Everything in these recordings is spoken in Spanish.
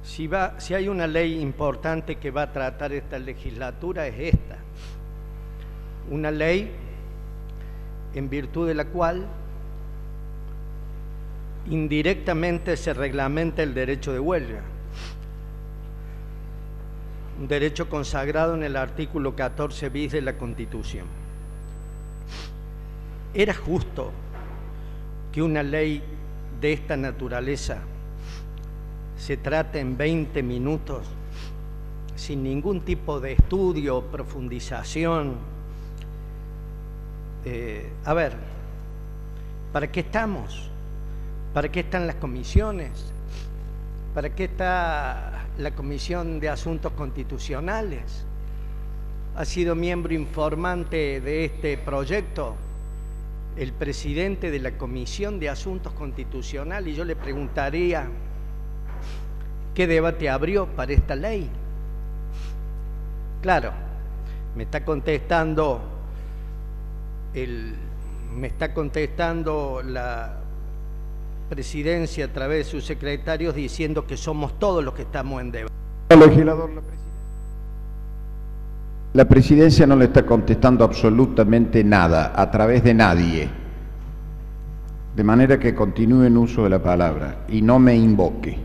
Si hay una ley importante que va a tratar esta legislatura es esta. Una ley en virtud de la cual indirectamente se reglamenta el derecho de huelga. Un derecho consagrado en el artículo 14 bis de la Constitución. ¿Era justo que una ley de esta naturaleza se trate en 20 minutos sin ningún tipo de estudio, profundización? A ver, ¿para qué estamos? ¿Para qué están las comisiones? ¿Para qué está la Comisión de Asuntos Constitucionales? Ha sido miembro informante de este proyecto el presidente de la Comisión de Asuntos Constitucionales, y yo le preguntaría ¿qué debate abrió para esta ley? Claro, me está contestando la presidencia a través de sus secretarios diciendo que somos todos los que estamos en debate. Legislador, la presidencia no le está contestando absolutamente nada a través de nadie, de manera que continúe en uso de la palabra y no me invoque.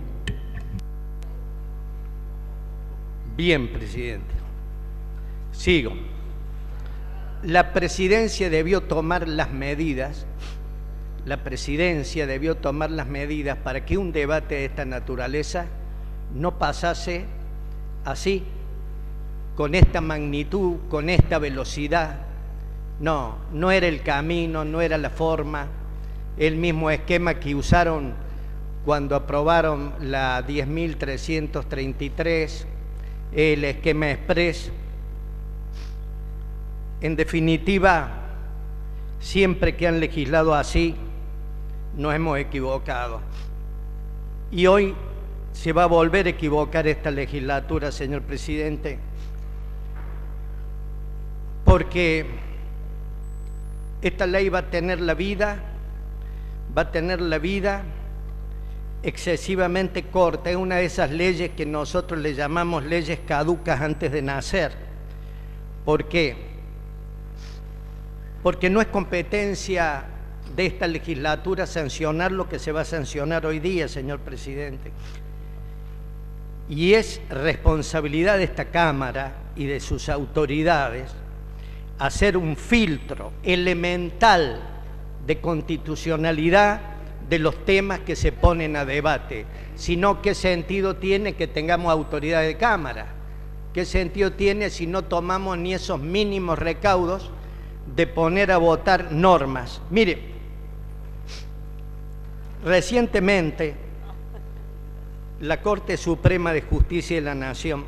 Bien, presidente. Sigo. La presidencia debió tomar las medidas. La presidencia debió tomar las medidas para que un debate de esta naturaleza no pasase así, con esta magnitud, con esta velocidad. No era el camino, no era la forma, el mismo esquema que usaron cuando aprobaron la 10.333, el esquema express. En definitiva, siempre que han legislado así, nos hemos equivocado. Y hoy se va a volver a equivocar esta legislatura, señor presidente, porque esta ley va a tener la vida excesivamente corta. Es una de esas leyes que nosotros le llamamos leyes caducas antes de nacer. ¿Por qué? Porque no es competencia de esta legislatura sancionar lo que se va a sancionar hoy día, señor presidente. Y es responsabilidad de esta Cámara y de sus autoridades hacer un filtro elemental de constitucionalidad de los temas que se ponen a debate. Si no, ¿qué sentido tiene que tengamos autoridad de Cámara? ¿Qué sentido tiene si no tomamos ni esos mínimos recaudos de poner a votar normas? Mire, recientemente la Corte Suprema de Justicia de la Nación,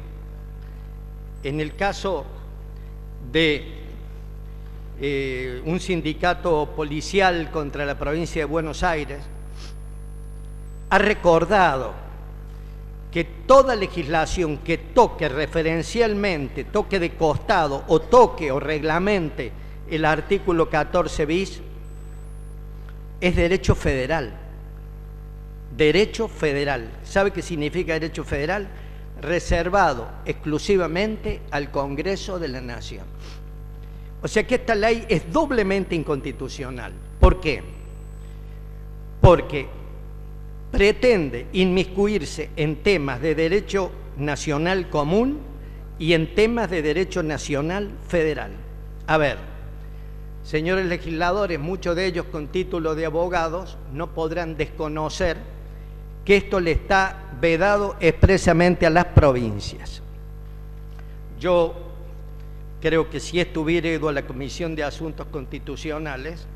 en el caso de un sindicato policial contra la provincia de Buenos Aires, ha recordado que toda legislación que toque referencialmente, toque de costado o toque o reglamente el artículo 14 bis es derecho federal. Derecho federal. ¿Sabe qué significa derecho federal? Reservado exclusivamente al Congreso de la Nación. O sea que esta ley es doblemente inconstitucional. ¿Por qué? Porque pretende inmiscuirse en temas de derecho nacional común y en temas de derecho nacional federal. A ver, señores legisladores, muchos de ellos con título de abogados no podrán desconocer que esto le está vedado expresamente a las provincias. Yo creo que si esto hubiera ido a la Comisión de Asuntos Constitucionales,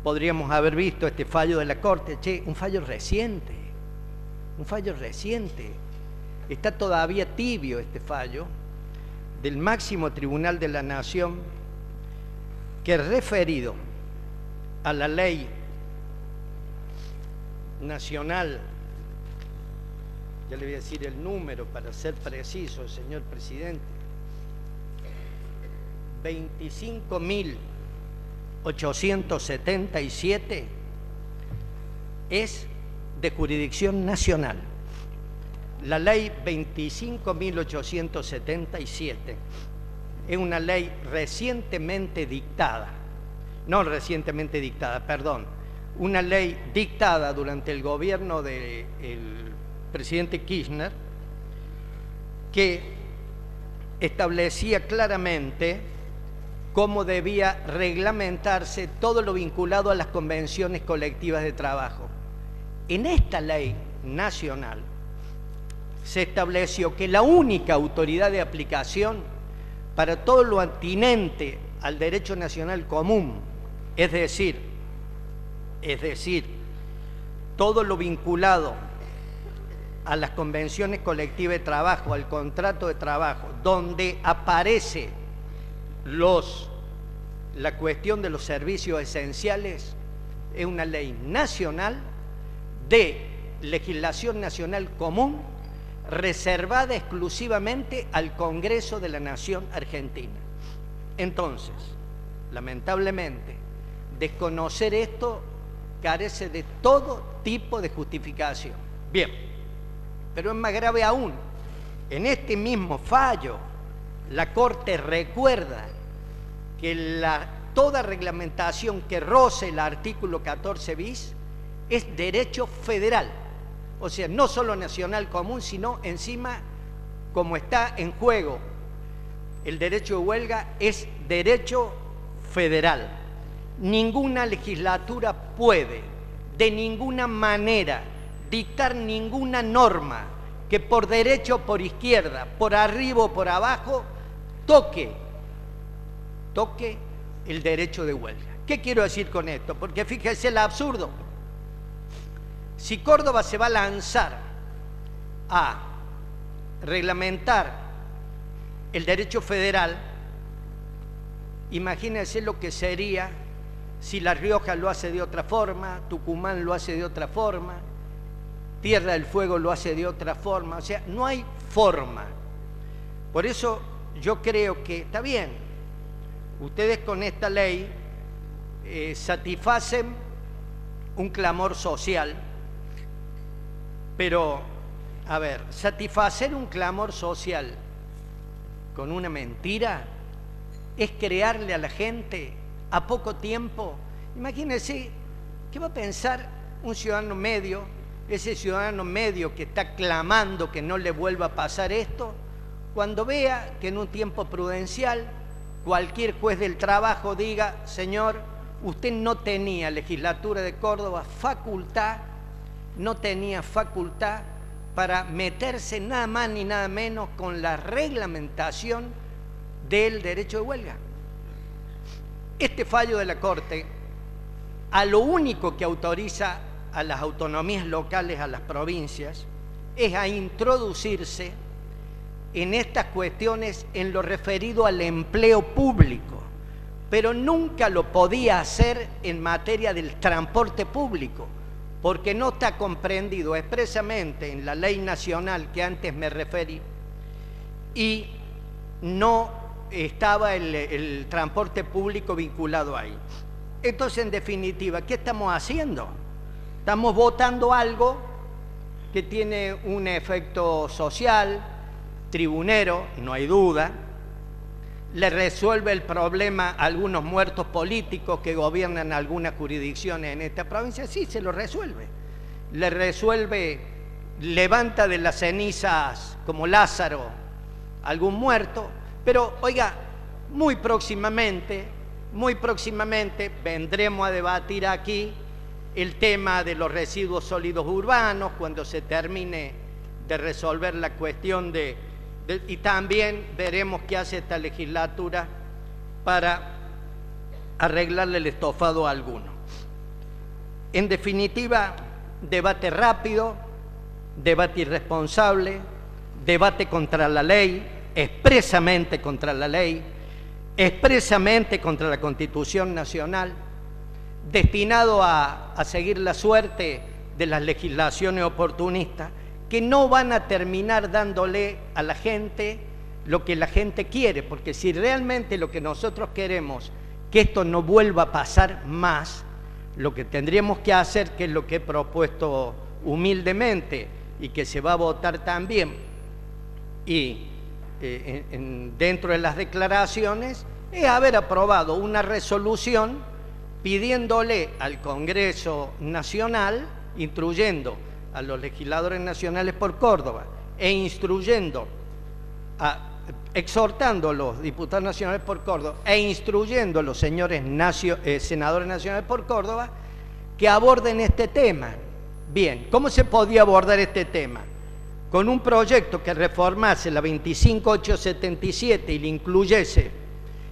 podríamos haber visto este fallo de la Corte. Un fallo reciente, está todavía tibio este fallo del máximo tribunal de la Nación, que referido a la ley nacional, ya le voy a decir el número para ser preciso, señor presidente, 25.877 es de jurisdicción nacional. La ley 25.877 es una ley recientemente dictada, una ley dictada durante el gobierno del presidente Kirchner, que establecía claramente cómo debía reglamentarse todo lo vinculado a las convenciones colectivas de trabajo. En esta ley nacional se estableció que la única autoridad de aplicación para todo lo atinente al derecho nacional común, es decir, todo lo vinculado a las convenciones colectivas de trabajo, al contrato de trabajo, donde aparece la cuestión de los servicios esenciales, es una ley nacional de legislación nacional común reservada exclusivamente al Congreso de la Nación Argentina. Entonces, lamentablemente, desconocer esto carece de todo tipo de justificación. Bien, pero es más grave aún. En este mismo fallo, la Corte recuerda que toda reglamentación que roce el artículo 14 bis es derecho federal. O sea, no solo nacional común, sino encima, como está en juego el derecho de huelga, es derecho federal. Ninguna legislatura puede, de ninguna manera, dictar ninguna norma que por derecha o por izquierda, por arriba o por abajo, toque el derecho de huelga. ¿Qué quiero decir con esto? Porque fíjese el absurdo. Si Córdoba se va a lanzar a reglamentar el derecho federal, imagínense lo que sería si La Rioja lo hace de otra forma, Tucumán lo hace de otra forma, Tierra del Fuego lo hace de otra forma. O sea, no hay forma. Por eso yo creo que está bien, ustedes con esta ley satisfacen un clamor social. Pero, a ver, satisfacer un clamor social con una mentira es crearle a la gente a poco tiempo. Imagínense, ¿qué va a pensar un ciudadano medio, ese ciudadano medio que está clamando que no le vuelva a pasar esto, cuando vea que en un tiempo prudencial cualquier juez del trabajo diga: señor, usted no tenía, legislatura de Córdoba, no tenía facultad para meterse nada más ni nada menos con la reglamentación del derecho de huelga? Este fallo de la Corte, a lo único que autoriza a las autonomías locales, a las provincias, es a introducirse en estas cuestiones en lo referido al empleo público, pero nunca lo podía hacer en materia del transporte público, porque no está comprendido expresamente en la ley nacional que antes me referí, y no estaba el transporte público vinculado ahí. Entonces, en definitiva, ¿qué estamos haciendo? Estamos votando algo que tiene un efecto social, tribunero, no hay duda, le resuelve el problema a algunos muertos políticos que gobiernan algunas jurisdicciones en esta provincia. Sí, se lo resuelve. Le resuelve, levanta de las cenizas como Lázaro algún muerto, pero oiga, muy próximamente vendremos a debatir aquí el tema de los residuos sólidos urbanos, cuando se termine de resolver la cuestión y también veremos qué hace esta legislatura para arreglarle el estofado a alguno. En definitiva, debate rápido, debate irresponsable, debate contra la ley, expresamente contra la ley, expresamente contra la Constitución Nacional, destinado a seguir la suerte de las legislaciones oportunistas, que no van a terminar dándole a la gente lo que la gente quiere, porque si realmente lo que nosotros queremos, que esto no vuelva a pasar más, lo que tendríamos que hacer, que es lo que he propuesto humildemente y que se va a votar también, y dentro de las declaraciones, es haber aprobado una resolución pidiéndole al Congreso Nacional, instruyendo a los legisladores nacionales por Córdoba e exhortando a los diputados nacionales por Córdoba e instruyendo a los señores senadores nacionales por Córdoba que aborden este tema. Bien, ¿cómo se podía abordar este tema? Con un proyecto que reformase la 25877 y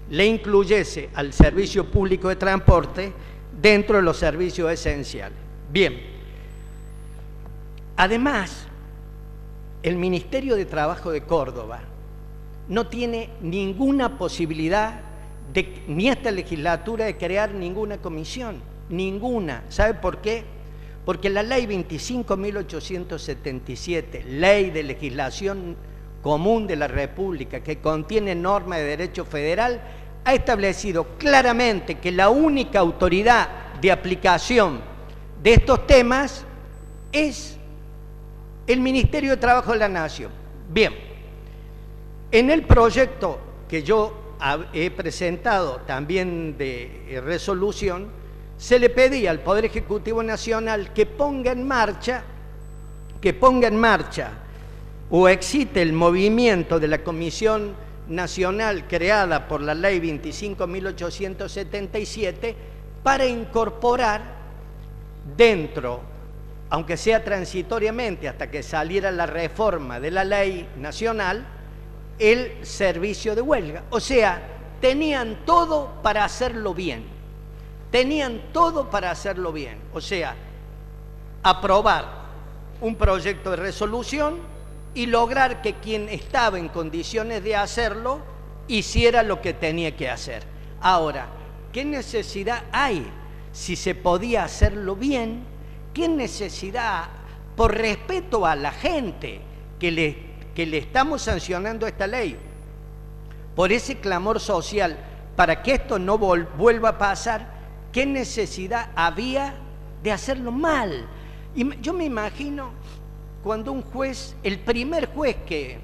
le incluyese al servicio público de transporte dentro de los servicios esenciales. Bien, además, el Ministerio de Trabajo de Córdoba no tiene ninguna posibilidad, ni esta legislatura, de crear ninguna comisión, ninguna. ¿Sabe por qué? Porque la ley 25.877, ley de legislación común de la República, que contiene normas de derecho federal, ha establecido claramente que la única autoridad de aplicación de estos temas es el Ministerio de Trabajo de la Nación. Bien, en el proyecto que yo he presentado también de resolución, se le pedía al Poder Ejecutivo Nacional que ponga en marcha o excite el movimiento de la Comisión Nacional creada por la ley 25.877 para incorporar dentro, aunque sea transitoriamente hasta que saliera la reforma de la ley nacional, el servicio de huelga. O sea, tenían todo para hacerlo bien. Tenían todo para hacerlo bien. O sea, aprobar un proyecto de resolución y lograr que quien estaba en condiciones de hacerlo hiciera lo que tenía que hacer. Ahora, ¿qué necesidad hay? Si se podía hacerlo bien, ¿qué necesidad, por respeto a la gente que le estamos sancionando esta ley, por ese clamor social, para que esto no vuelva a pasar, qué necesidad había de hacerlo mal? Y yo me imagino cuando un juez, el primer juez que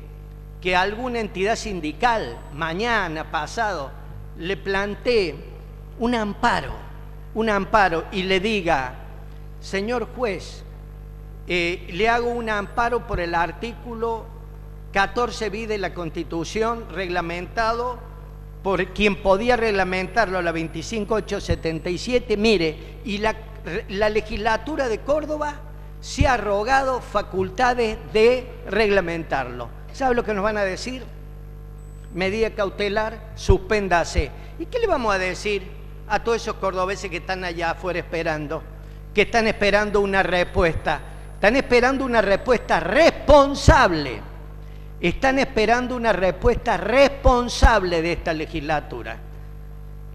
alguna entidad sindical mañana, pasado, le plantee un amparo y le diga: señor juez, le hago un amparo por el artículo 14 bis de la Constitución, reglamentado por quien podía reglamentarlo, la 25877, mire, y la legislatura de Córdoba se ha arrogado facultades de reglamentarlo. ¿Sabe lo que nos van a decir? Medida cautelar, suspéndase. ¿Y qué le vamos a decir a todos esos cordobeses que están allá afuera esperando? Que están esperando una respuesta. Están esperando una respuesta responsable. Están esperando una respuesta responsable de esta legislatura.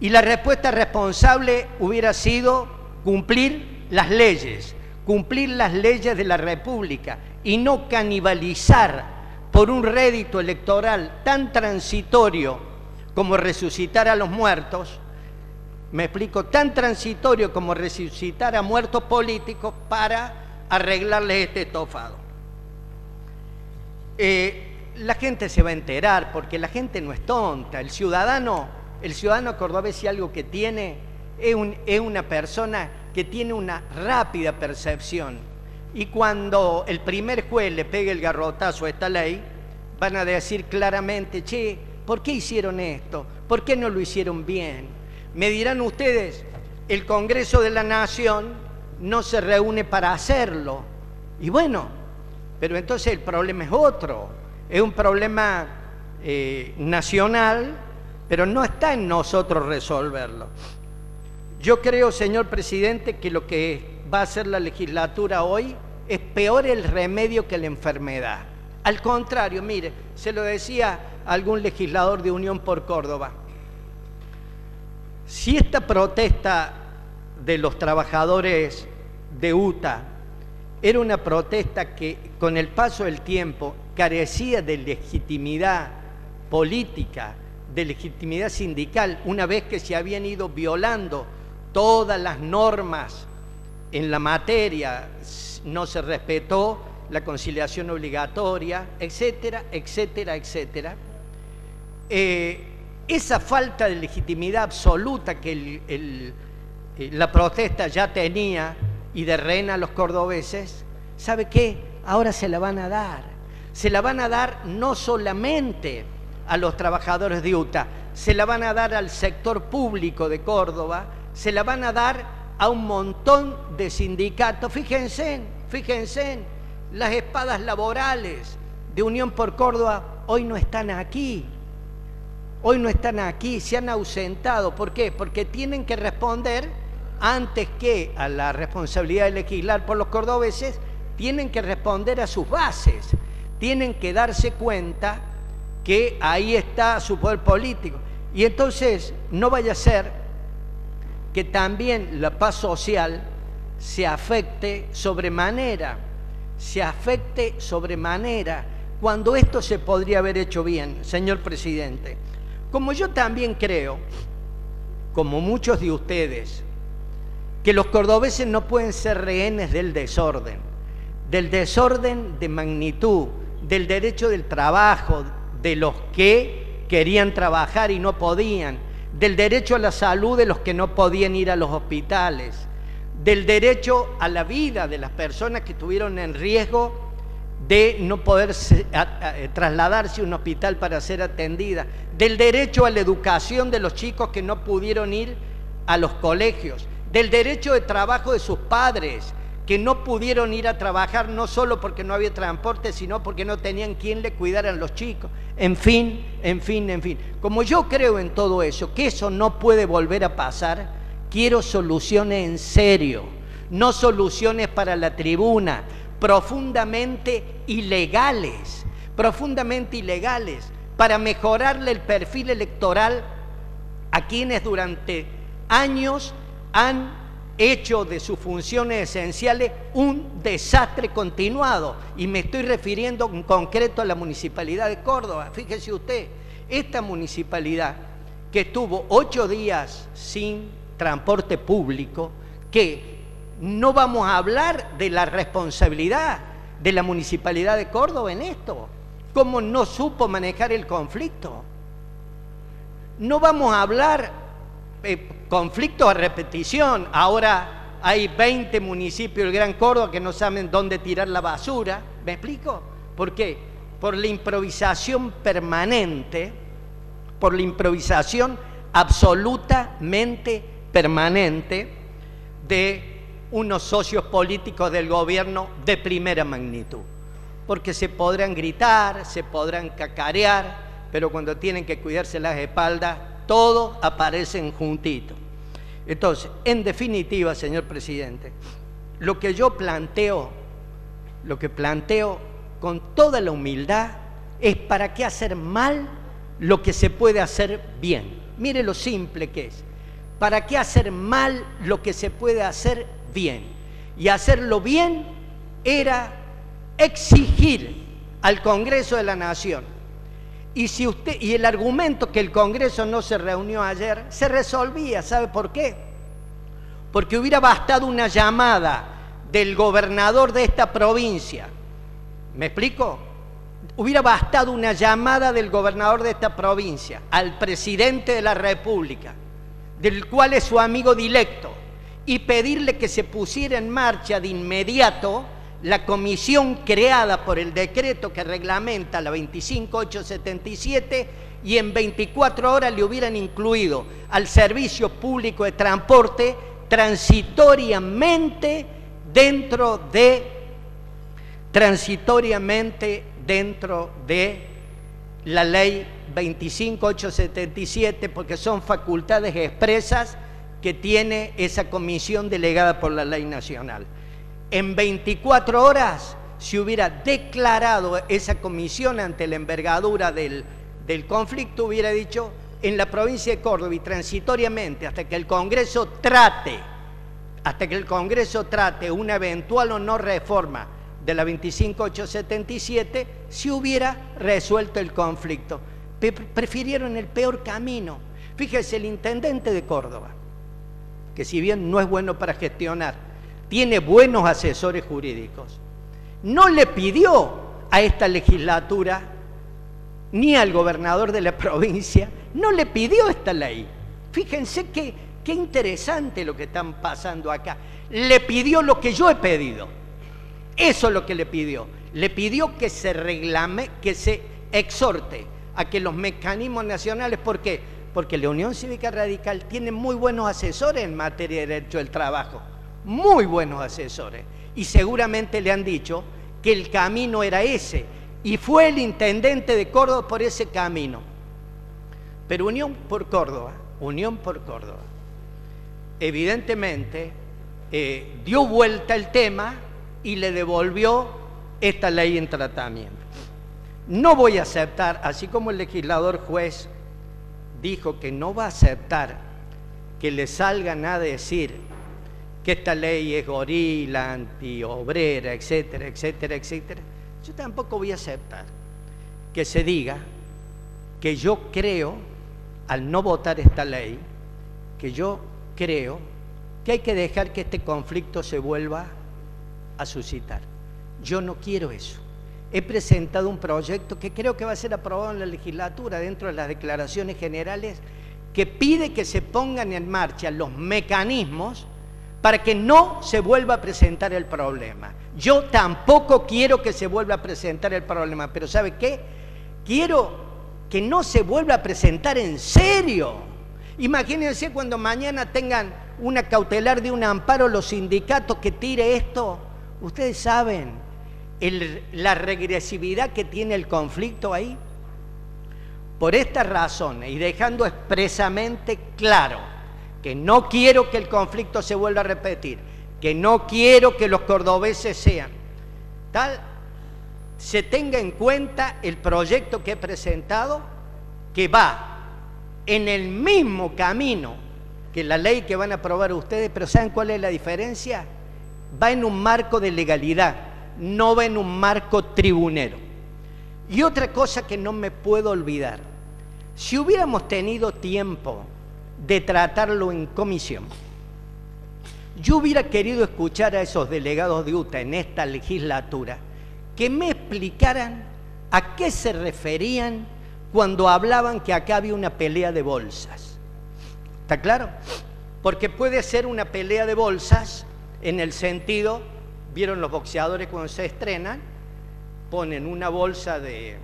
Y la respuesta responsable hubiera sido cumplir las leyes de la República y no canibalizar por un rédito electoral tan transitorio como resucitar a los muertos. Me explico, tan transitorio como resucitar a muertos políticos para arreglarles este estofado. La gente se va a enterar, porque la gente no es tonta. El ciudadano cordobés, si algo que tiene, es una persona que tiene una rápida percepción. Y cuando el primer juez le pegue el garrotazo a esta ley, van a decir claramente: che, ¿por qué hicieron esto? ¿Por qué no lo hicieron bien? Me dirán ustedes, el Congreso de la Nación no se reúne para hacerlo. Y bueno, pero entonces el problema es otro. Es un problema nacional, pero no está en nosotros resolverlo. Yo creo, señor presidente, que lo que va a hacer la legislatura hoy es peor el remedio que la enfermedad. Al contrario, mire, se lo decía a algún legislador de Unión por Córdoba: si esta protesta de los trabajadores de UTA era una protesta que con el paso del tiempo carecía de legitimidad política, de legitimidad sindical, una vez que se habían ido violando todas las normas en la materia, no se respetó la conciliación obligatoria, etcétera, etcétera, etcétera. Esa falta de legitimidad absoluta que la protesta ya tenía y de rehén a los cordobeses, ¿sabe qué? Ahora se la van a dar. Se la van a dar no solamente a los trabajadores de UTA, se la van a dar al sector público de Córdoba, se la van a dar a un montón de sindicatos. Fíjense, las espadas laborales de Unión por Córdoba hoy no están aquí. Hoy no están aquí, se han ausentado. ¿Por qué? Porque tienen que responder, antes que a la responsabilidad de legislar por los cordobeses, tienen que responder a sus bases, tienen que darse cuenta que ahí está su poder político. Y entonces no vaya a ser que también la paz social se afecte sobremanera, cuando esto se podría haber hecho bien, señor presidente. Como yo también creo, como muchos de ustedes, que los cordobeses no pueden ser rehenes del desorden de magnitud, del derecho del trabajo, de los que querían trabajar y no podían, del derecho a la salud de los que no podían ir a los hospitales, del derecho a la vida de las personas que estuvieron en riesgo de no poder trasladarse a un hospital para ser atendida, del derecho a la educación de los chicos que no pudieron ir a los colegios, del derecho de trabajo de sus padres que no pudieron ir a trabajar, no solo porque no había transporte, sino porque no tenían quien le cuidara a los chicos. En fin. Como yo creo en todo eso, que eso no puede volver a pasar, quiero soluciones en serio, no soluciones para la tribuna, profundamente ilegales, para mejorarle el perfil electoral a quienes durante años han hecho de sus funciones esenciales un desastre continuado. Y me estoy refiriendo en concreto a la Municipalidad de Córdoba. Fíjese usted, esta municipalidad que estuvo 8 días sin transporte público, que no vamos a hablar de la responsabilidad de la Municipalidad de Córdoba en esto, cómo no supo manejar el conflicto. No vamos a hablar conflictos a repetición. Ahora hay 20 municipios del Gran Córdoba que no saben dónde tirar la basura. ¿Me explico? ¿Por qué? Por la improvisación permanente, por la improvisación absolutamente permanente de unos socios políticos del gobierno de primera magnitud. Porque se podrán gritar, se podrán cacarear, pero cuando tienen que cuidarse las espaldas, todos aparecen juntitos. Entonces, en definitiva, señor presidente, lo que planteo con toda la humildad es para qué hacer mal lo que se puede hacer bien. Mire lo simple que es. ¿Para qué hacer mal lo que se puede hacer bien? Y hacerlo bien era exigir al Congreso de la Nación. Y el argumento que el Congreso no se reunió ayer se resolvía. ¿Sabe por qué? Porque hubiera bastado una llamada del gobernador de esta provincia. ¿Me explico? Hubiera bastado una llamada del gobernador de esta provincia al presidente de la República, del cual es su amigo directo, y pedirle que se pusiera en marcha de inmediato la comisión creada por el decreto que reglamenta la 25877, y en 24 horas le hubieran incluido al servicio público de transporte transitoriamente dentro de la ley 25877, porque son facultades expresas que tiene esa comisión delegada por la ley nacional. En 24 horas se hubiera declarado esa comisión ante la envergadura del conflicto, hubiera dicho: en la provincia de Córdoba y transitoriamente hasta que el Congreso trate una eventual o no reforma de la 25877, se hubiera resuelto el conflicto. Prefirieron el peor camino. Fíjese, el intendente de Córdoba, que si bien no es bueno para gestionar, tiene buenos asesores jurídicos, no le pidió a esta legislatura ni al gobernador de la provincia, no le pidió esta ley. Fíjense qué interesante lo que están pasando acá. Le pidió lo que yo he pedido. Eso es lo que le pidió. Le pidió que se reclame, que se exhorte a que los mecanismos nacionales, ¿por qué? Porque la Unión Cívica Radical tiene muy buenos asesores en materia de derecho del trabajo, muy buenos asesores, y seguramente le han dicho que el camino era ese, y fue el intendente de Córdoba por ese camino. Pero Unión por Córdoba, evidentemente dio vuelta el tema y le devolvió esta ley en tratamiento. No voy a aceptar, así como el legislador juez dijo que no va a aceptar que le salgan a decir que esta ley es gorila, antiobrera, etcétera, etcétera, etcétera, yo tampoco voy a aceptar que se diga que yo creo, al no votar esta ley, que yo creo que hay que dejar que este conflicto se vuelva a suscitar. Yo no quiero eso. He presentado un proyecto que creo que va a ser aprobado en la legislatura dentro de las declaraciones generales, que pide que se pongan en marcha los mecanismos para que no se vuelva a presentar el problema. Yo tampoco quiero que se vuelva a presentar el problema, pero ¿sabe qué? Quiero que no se vuelva a presentar en serio. Imagínense cuando mañana tengan una cautelar de un amparo los sindicatos que tire esto. Ustedes saben la regresividad que tiene el conflicto ahí. Por esta razón, y dejando expresamente claro que no quiero que el conflicto se vuelva a repetir, que no quiero que los cordobeses sean tal, se tenga en cuenta el proyecto que he presentado, que va en el mismo camino que la ley que van a aprobar ustedes, pero ¿saben cuál es la diferencia? Va en un marco de legalidad, no va en un marco tribunero. Y otra cosa que no me puedo olvidar, si hubiéramos tenido tiempo de tratarlo en comisión, yo hubiera querido escuchar a esos delegados de UTA en esta legislatura que me explicaran a qué se referían cuando hablaban que acá había una pelea de bolsas. ¿Está claro? Porque puede ser una pelea de bolsas en el sentido, vieron los boxeadores cuando se estrenan, ponen una bolsa de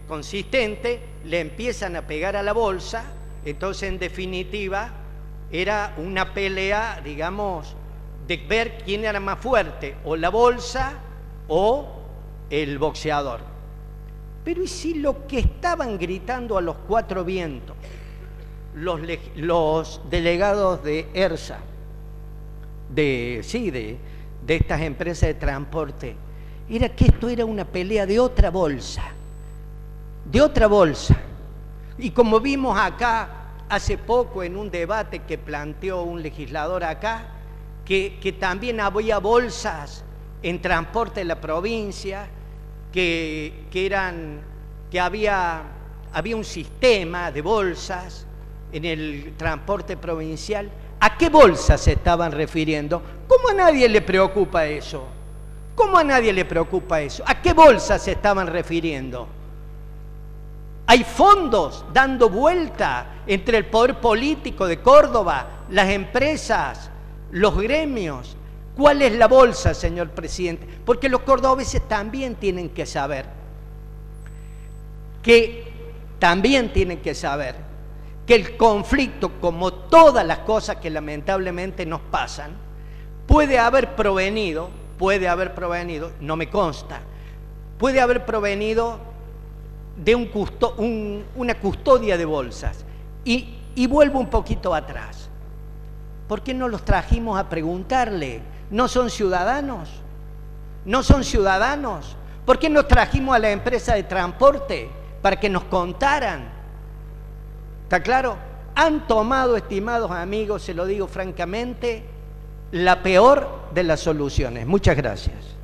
consistente, le empiezan a pegar a la bolsa, entonces en definitiva era una pelea, digamos, de ver quién era más fuerte, o la bolsa o el boxeador. Pero ¿y si lo que estaban gritando a los cuatro vientos los delegados de ERSA, de estas empresas de transporte, era que esto era una pelea de otra bolsa, y como vimos acá hace poco en un debate que planteó un legislador acá, que también había bolsas en transporte de la provincia, que había un sistema de bolsas en el transporte provincial. ¿A qué bolsas se estaban refiriendo? ¿Cómo a nadie le preocupa eso? ¿Cómo a nadie le preocupa eso? ¿A qué bolsas se estaban refiriendo? Hay fondos dando vuelta entre el poder político de Córdoba, las empresas, los gremios. ¿Cuál es la bolsa, señor presidente? Porque los cordobeses también tienen que saber que el conflicto, como todas las cosas que lamentablemente nos pasan, puede haber provenido, no me consta, puede haber provenido de una custodia de bolsas. Y vuelvo un poquito atrás. ¿Por qué no los trajimos a preguntarle? ¿No son ciudadanos? ¿No son ciudadanos? ¿Por qué no trajimos a la empresa de transporte para que nos contaran? ¿Está claro? Han tomado, estimados amigos, se lo digo francamente, la peor de las soluciones. Muchas gracias.